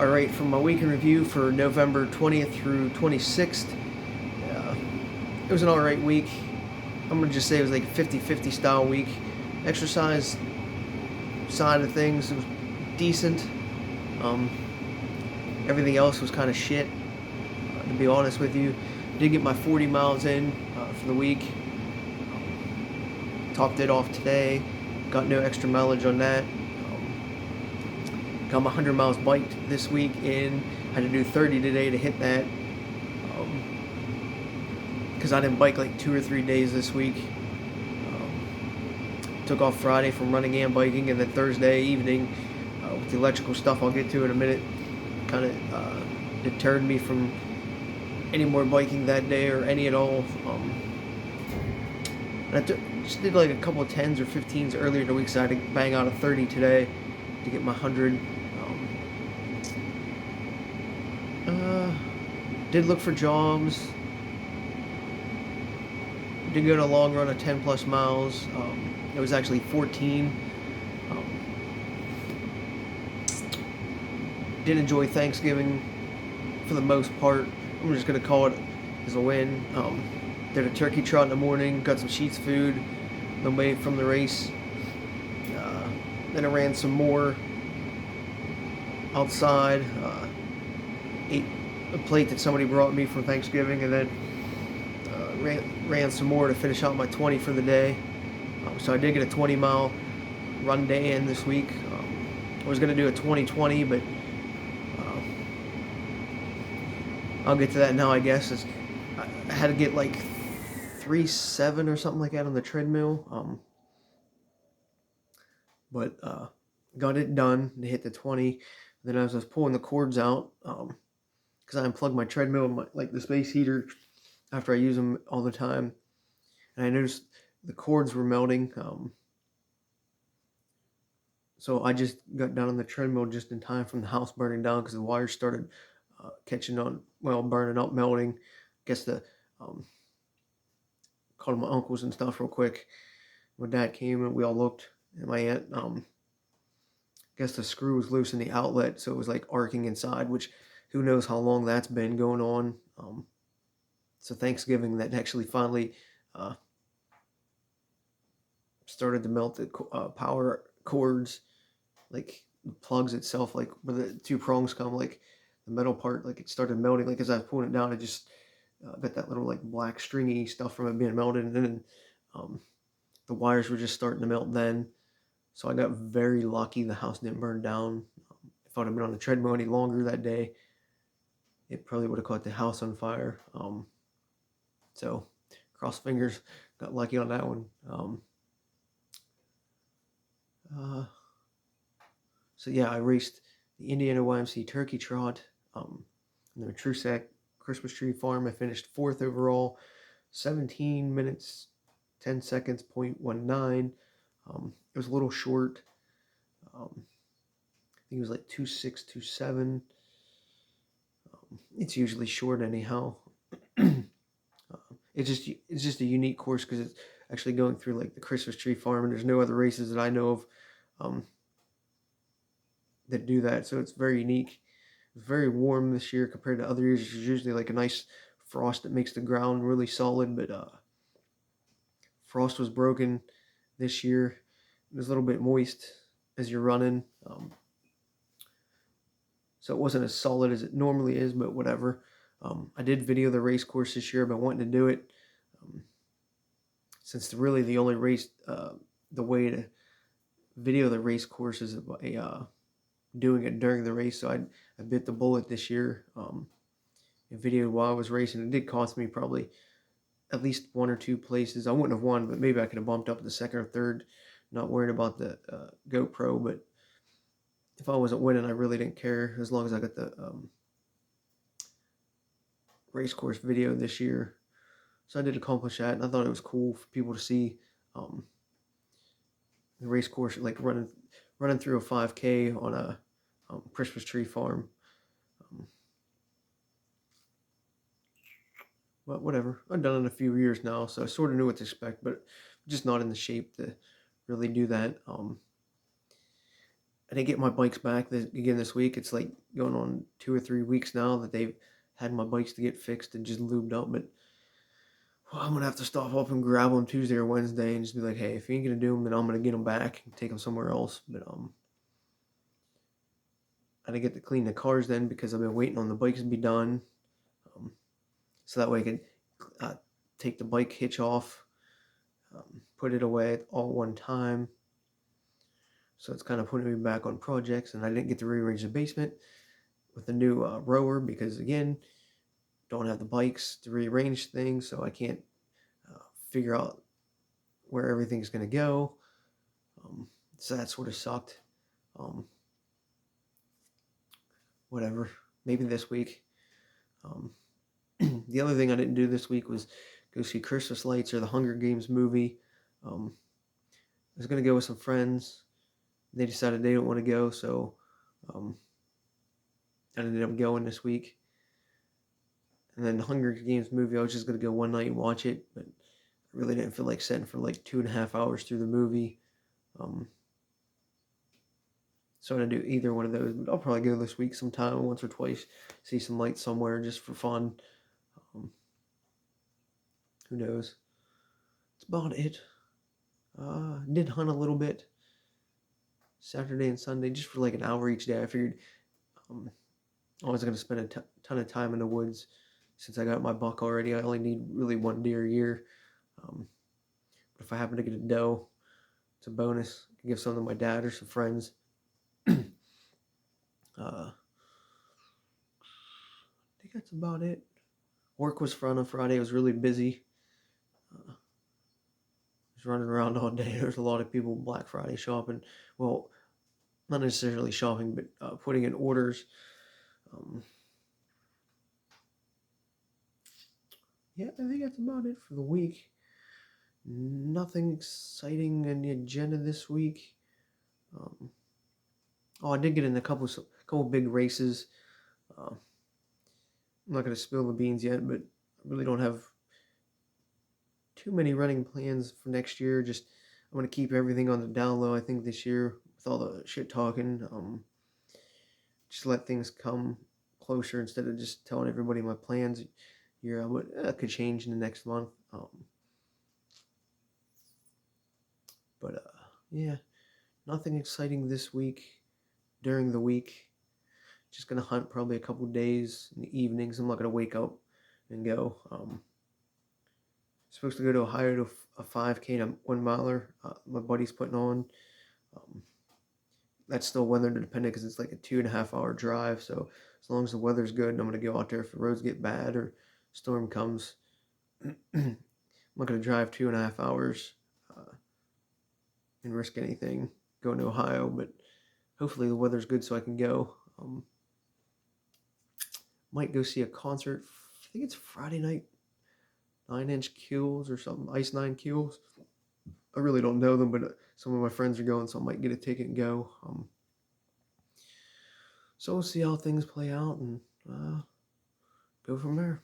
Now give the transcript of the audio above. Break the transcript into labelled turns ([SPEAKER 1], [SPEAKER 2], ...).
[SPEAKER 1] Alright, for my week in review for November 20th through 26th, uh, it was an alright week. I'm going to just say it was like a 50-50 style week. Exercise side of things, it was decent. Um, Everything else was kind of shit, to be honest with you. Did get my 40 miles in for the week. Topped it off today. Got no extra mileage on that. Got my 100 miles biked this week in. Had to do 30 today to hit that. Because I didn't bike like 2 or 3 days this week. Took off Friday from running and biking, and then Thursday evening with the electrical stuff I'll get to in a minute kind of deterred me from any more biking that day or any at all. And I just did like a couple of 10s or 15s earlier in the week, so I had to bang out a 30 today to get my 100. Did look for jobs. Did go on a long run of 10 plus miles. It was actually 14. Did enjoy Thanksgiving for the most part. I'm just gonna call it as a win. Did a turkey trot in the morning. Got some Sheetz food on the way from the race. Then I ran some more outside. Ate a plate that somebody brought me from Thanksgiving, and then ran some more to finish out my 20 for the day. So I did get a 20-mile run day in this week. I was going to do a 20-20, but I'll get to that now, I guess. I had to get like 3.7 or something like that on the treadmill. But got it done to hit the 20. Then as I was pulling the cords out, because I unplugged my treadmill and like the space heater after I use them all the time, and I noticed the cords were melting. So I just got down on the treadmill just in time from the house burning down because the wires started catching on, well, burning up, melting. Guess called my uncles and stuff real quick. My dad came and we all looked, and my aunt, guess the screw was loose in the outlet, so it was like arcing inside, which who knows how long that's been going on. So Thanksgiving, that actually finally started to melt the power cords, like the plugs itself, like where the two prongs come, like the metal part, like it started melting. Like as I was pulling it down, it just got that little like black stringy stuff from it being melted, and then the wires were just starting to melt then. So I got very lucky the house didn't burn down. If I'd have been on the treadmill any longer that day, it probably would have caught the house on fire. So cross fingers, got lucky on that one. So yeah, I raced the Indiana YMC Turkey Trot, in the Trusac Christmas Tree Farm. I finished fourth overall, 17 minutes, 10 seconds, 0.19. It was a little short. I think it was like 2.6, 2.7. It's usually short anyhow. It's just a unique course because it's actually going through like the Christmas Tree Farm, and there's no other races that I know of that do that. So it's very unique. It's very warm this year compared to other years. There's usually like a nice frost that makes the ground really solid, but frost was broken this year. It was a little bit moist as you're running. So it wasn't as solid as it normally is, but whatever. I did video the race course this year. I've been wanting to do it since really the only race, the way to video the race course is doing it during the race. So I bit the bullet this year. And videoed while I was racing. It did cost me probably at least one or two places. I wouldn't have won, but maybe I could have bumped up to second or third. Not worried about the GoPro, but if I wasn't winning, I really didn't care as long as I got the race course video this year. So I did accomplish that, and I thought it was cool for people to see the race course, like running through a 5K on a Christmas Tree Farm. But whatever, I've done it a few years now, so I sort of knew what to expect, but just not in the shape to really do that. I didn't get my bikes back again this week. It's like going on 2 or 3 weeks now that they've had my bikes to get fixed and just lubed up. But well, I'm gonna have to stop up and grab them Tuesday or Wednesday and just be like, hey, if you ain't gonna do them, then I'm gonna get them back and take them somewhere else. But I didn't get to clean the cars then because I've been waiting on the bikes to be done, so that way I could take the bike hitch off, put it away all at one time. So it's kind of putting me back on projects, and I didn't get to rearrange the basement with the new rower because, again, don't have the bikes to rearrange things, so I can't figure out where everything's going to go. So that sort of sucked. Whatever. Maybe this week. The other thing I didn't do this week was go see Christmas Lights or the Hunger Games movie. I was going to go with some friends. They decided they don't want to go, so I ended up going this week. And then the Hunger Games movie, I was just going to go one night and watch it, but I really didn't feel like sitting for like 2.5 hours through the movie. So I didn't do either one of those, but I'll probably go this week sometime, once or twice, see some lights somewhere just for fun. Who knows? That's about it. Did hunt a little bit Saturday and Sunday, just for like an hour each day. I figured I wasn't going to spend a ton of time in the woods since I got my buck already. I only need really one deer a year. But if I happen to get a doe, it's a bonus. I can give some to my dad or some friends. I think that's about it. Work was fun on Friday. It was really busy. I was running around all day. There's a lot of people Black Friday shopping. Well, not necessarily shopping, but putting in orders. Yeah, I think that's about it for the week. Nothing exciting in the agenda this week. I did get in a couple big races. I'm not going to spill the beans yet, but I really don't have too many running plans for next year. Just I'm going to keep everything on the down low, I think, this year with all the shit talking. Just let things come closer instead of just telling everybody my plans. Could change in the next month. Yeah, nothing exciting this week. During the week, just gonna hunt probably a couple days in the evenings. I'm not gonna wake up and go. Supposed to go to Ohio to a 5K and a 1 miler. My buddy's putting on. That's still weather dependent because it's like a 2.5 hour drive. So as long as the weather's good, I'm gonna go out there. If the roads get bad or storm comes, I'm not gonna drive 2.5 hours and risk anything going to Ohio. But hopefully the weather's good so I can go. Might go see a concert. I think it's Friday night. 9 Inch Kills or something. Ice Nine Kills. I really don't know them, but some of my friends are going, so I might get a ticket and go. So we'll see how things play out and go from there.